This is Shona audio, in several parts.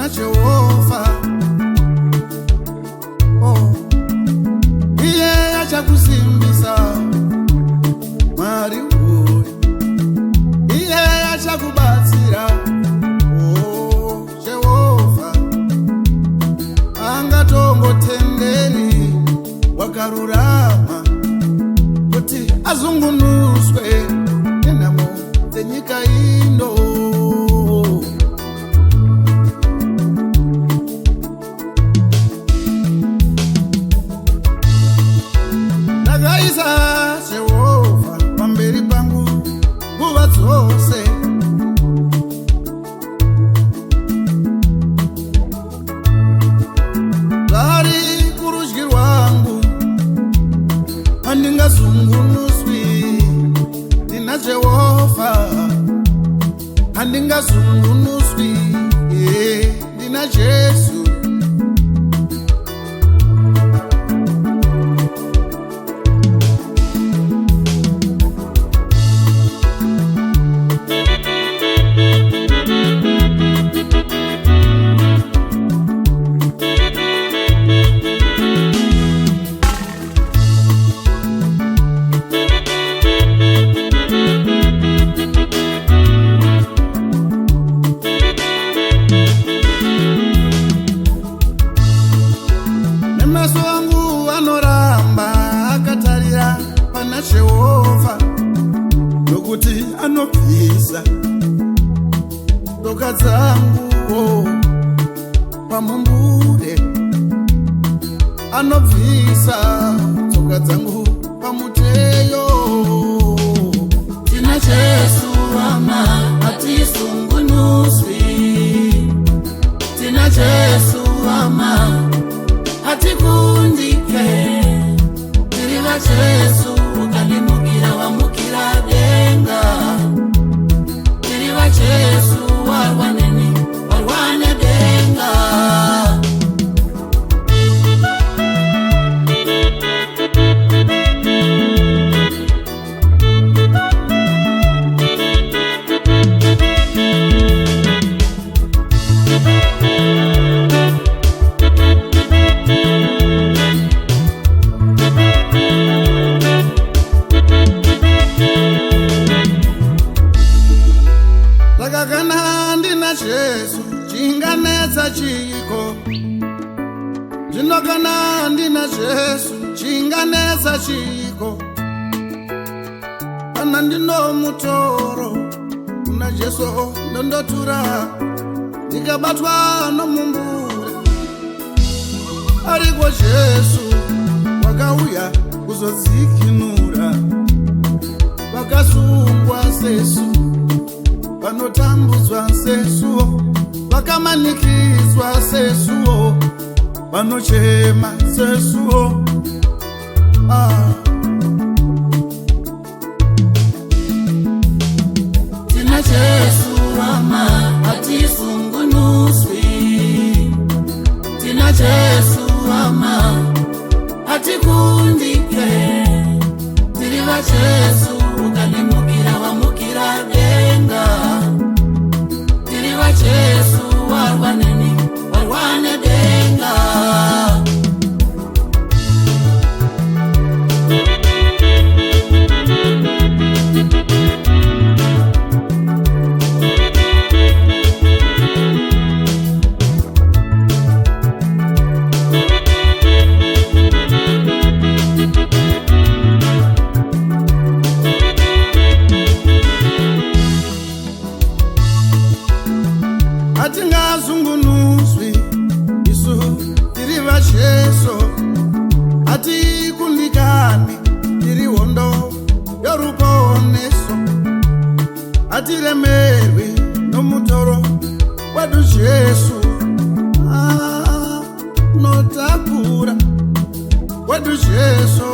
pana Jehova. Oh, iye achakusimbisa Mwari uyu, iye achakubatsira. Oh, Jehova angatongotendeni wakarurama kuti azungunuswe nenhamo dzenyika ino. Ndakaisa Jehova pamberi pangu nguva dzose, vari kurudyi rwangu handingazungunuswi. Ndina Jehova handingazungunuswi. Ndina Jesu. Meso angu anoramba akatarira pana Jehova, nokuti anobvisa tsoka dzangu pamumbure, anobvisa tsoka dzangu pamuteyo. Tina Jesu ama hatisungunuswi. Tina Jesu ama hatikundike. Tiri va Jesu ukalimukira wamukira denga. Tiri va Jesu warwaneni warwane denga. Saka kana ndina Jesu chinganetsa chiko, zvino kana ndina Jesu chinganetsa chiko, kana ndino mutoro kuna Jesu ndondotura, ndikabatwa nomumbure. Ariko Jesu wakauya kuzodzikinura vakasungwa sesu, vanotambudzwa sesuwo, vakamanikidzwa sesuwo, vanochema sesuwo. Tina Jesu ama hatisungunuswi. Tina Jesu ama hatikundike. Tiri va Jesu ukalimukira wamukira denga. Tiri va Jesu warwaneni warwane denga. Hatingazungunuswi isu tiri va Jesu, hatikundikani tiri hondo yoruponeso, hatiremerwi nomutoro wedu Jesu. Notakura wedu Jesu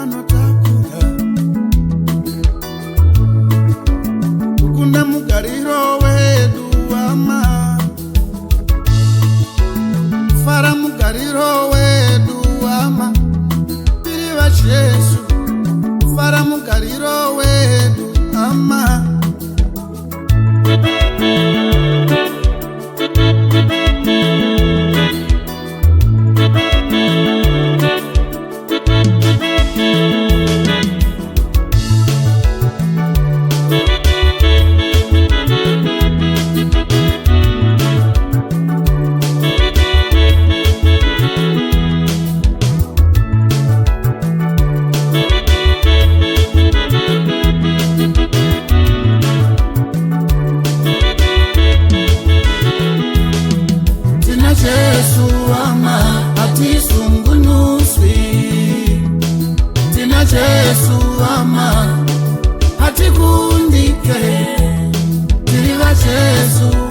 anotakura, kukunda mugariro wedu ama, fara mugariro wedu ama. Tiri va Jesu fara mugariro wedu ama. Yesu